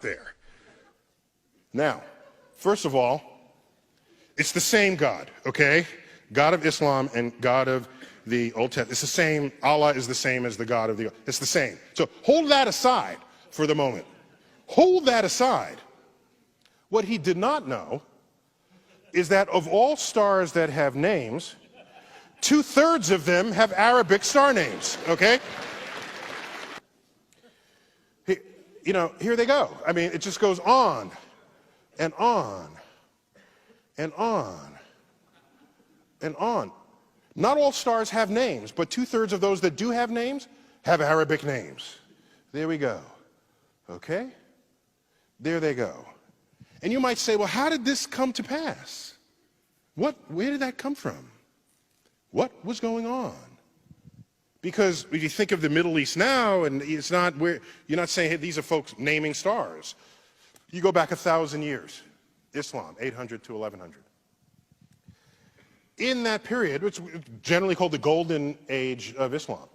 there. Now, first of all, it's the same God, okay? God of Islam and God of the Old Testament. It's the same. Allah is the same as the God of the Old. It's the same. So hold that aside for the moment. Hold that aside. What he did not know is that of all stars that have names, 2/3 of them have Arabic star names, okay? You know, here they go. I mean, it just goes on and on and on and on. Not all stars have names, but 2/3 of those that do have names have Arabic names. There we go. Okay? There they go. And you might say, well, how did this come to pass? Where did that come from? What was going on? Because if you think of the Middle East now, and it's not where you're not saying, hey, these are folks naming stars. You go back 1,000 years, Islam, 800 to 1100. In that period, which is generally called the golden age of Islam,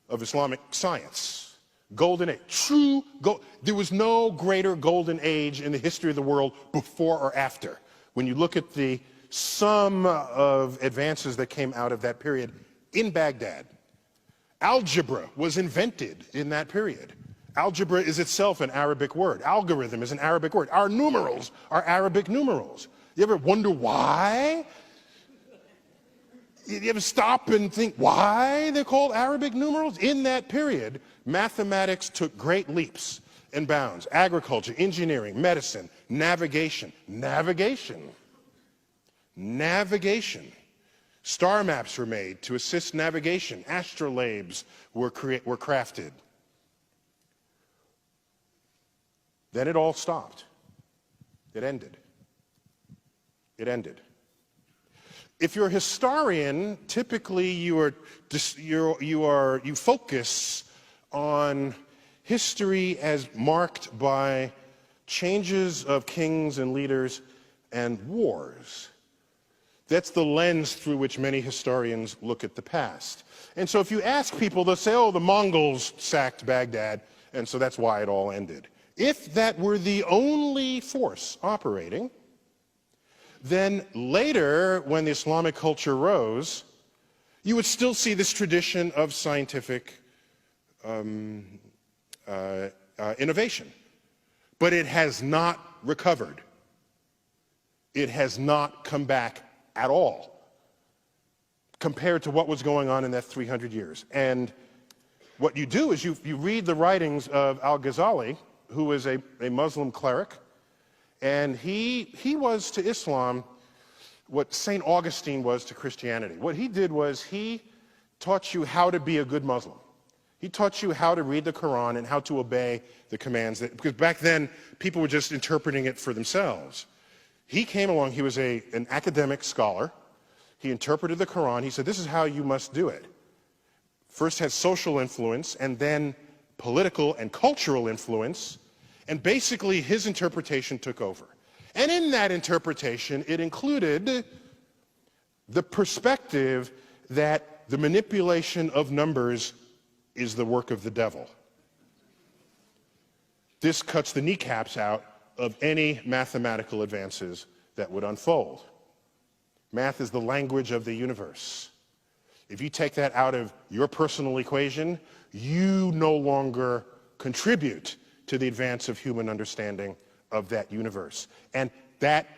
of Islamic science, golden age, true gold. There was no greater golden age in the history of the world before or after. When you look at the sum of advances that came out of that period in Baghdad, algebra was invented in that period. Algebra is itself an Arabic word. Algorithm is an Arabic word. Our numerals are Arabic numerals. You ever wonder why? You ever stop and think why they're called Arabic numerals? In that period, mathematics took great leaps and bounds. Agriculture, engineering, medicine, navigation. Star maps were made to assist navigation. Astrolabes were crafted. Then it all stopped. It ended. If you're a historian, typically you focus on history as marked by changes of kings and leaders and wars. That's the lens through which many historians look at the past. And so if you ask people, they'll say, oh, the Mongols sacked Baghdad, and so that's why it all ended. If that were the only force operating, then later, when the Islamic culture rose, you would still see this tradition of scientific innovation. But it has not recovered. It has not come back at all compared to what was going on in that 300 years. And what you do is you read the writings of Al-Ghazali, who was a Muslim cleric, and he was to Islam what St. Augustine was to Christianity. What he did was he taught you how to be a good Muslim. He taught you how to read the Quran and how to obey the commands, because back then people were just interpreting it for themselves. He came along, he was an academic scholar. He interpreted the Quran. He said, this is how you must do it. First had social influence, and then political and cultural influence, and basically his interpretation took over. And in that interpretation, it included the perspective that the manipulation of numbers is the work of the devil. This cuts the kneecaps out of any mathematical advances that would unfold. Math is the language of the universe. If you take that out of your personal equation, you no longer contribute to the advance of human understanding of that universe. And that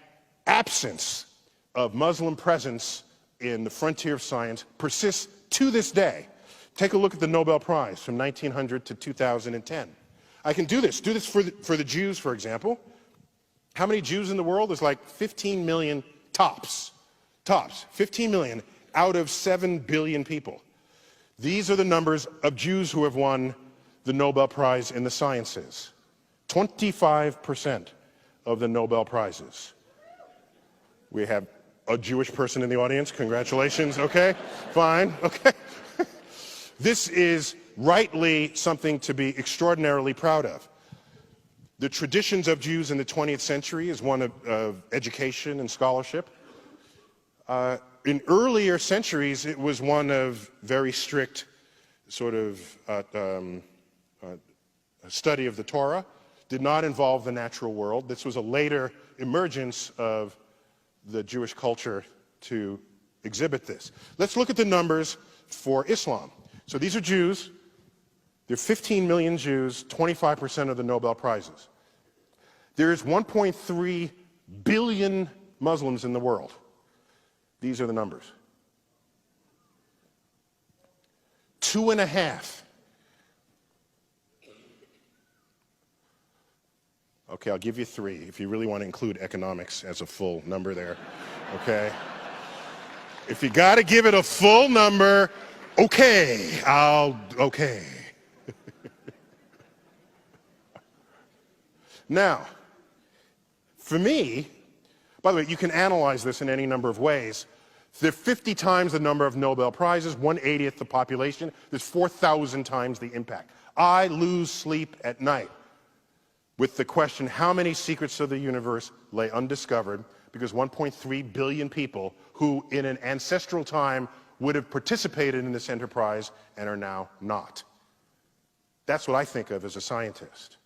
absence of Muslim presence in the frontier of science persists to this day. Take a look at the Nobel Prize from 1900 to 2010. I can do this for the Jews, for example. How many Jews in the world? There's like 15 million tops, 15 million out of 7 billion people. These are the numbers of Jews who have won the Nobel Prize in the sciences. 25% of the Nobel Prizes. We have a Jewish person in the audience. Congratulations. Okay, fine. Okay. This is rightly something to be extraordinarily proud of. The traditions of Jews in the 20th century is one of education and scholarship. In earlier centuries, it was one of very strict sort of study of the Torah. did not involve the natural world. This was a later emergence of the Jewish culture to exhibit this. Let's look at the numbers for Islam. So these are Jews. There are 15 million Jews, 25% of the Nobel Prizes. There is 1.3 billion Muslims in the world. These are the numbers. 2.5. Okay, I'll give you 3 if you really want to include economics as a full number there. Okay? If you got to give it a full number, okay. Now, for me, by the way, you can analyze this in any number of ways. There are 50 times the number of Nobel Prizes, 1/80th the population. There's 4,000 times the impact. I lose sleep at night with the question, how many secrets of the universe lay undiscovered, because 1.3 billion people who in an ancestral time would have participated in this enterprise and are now not. That's what I think of as a scientist.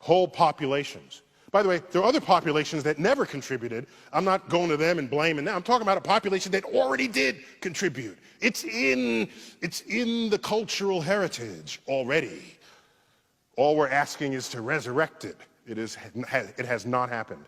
Whole populations. By the way, there are other populations that never contributed. I'm not going to them and blaming them. I'm talking about a population that already did contribute. It's in the cultural heritage already. All we're asking is to resurrect it. It has not happened.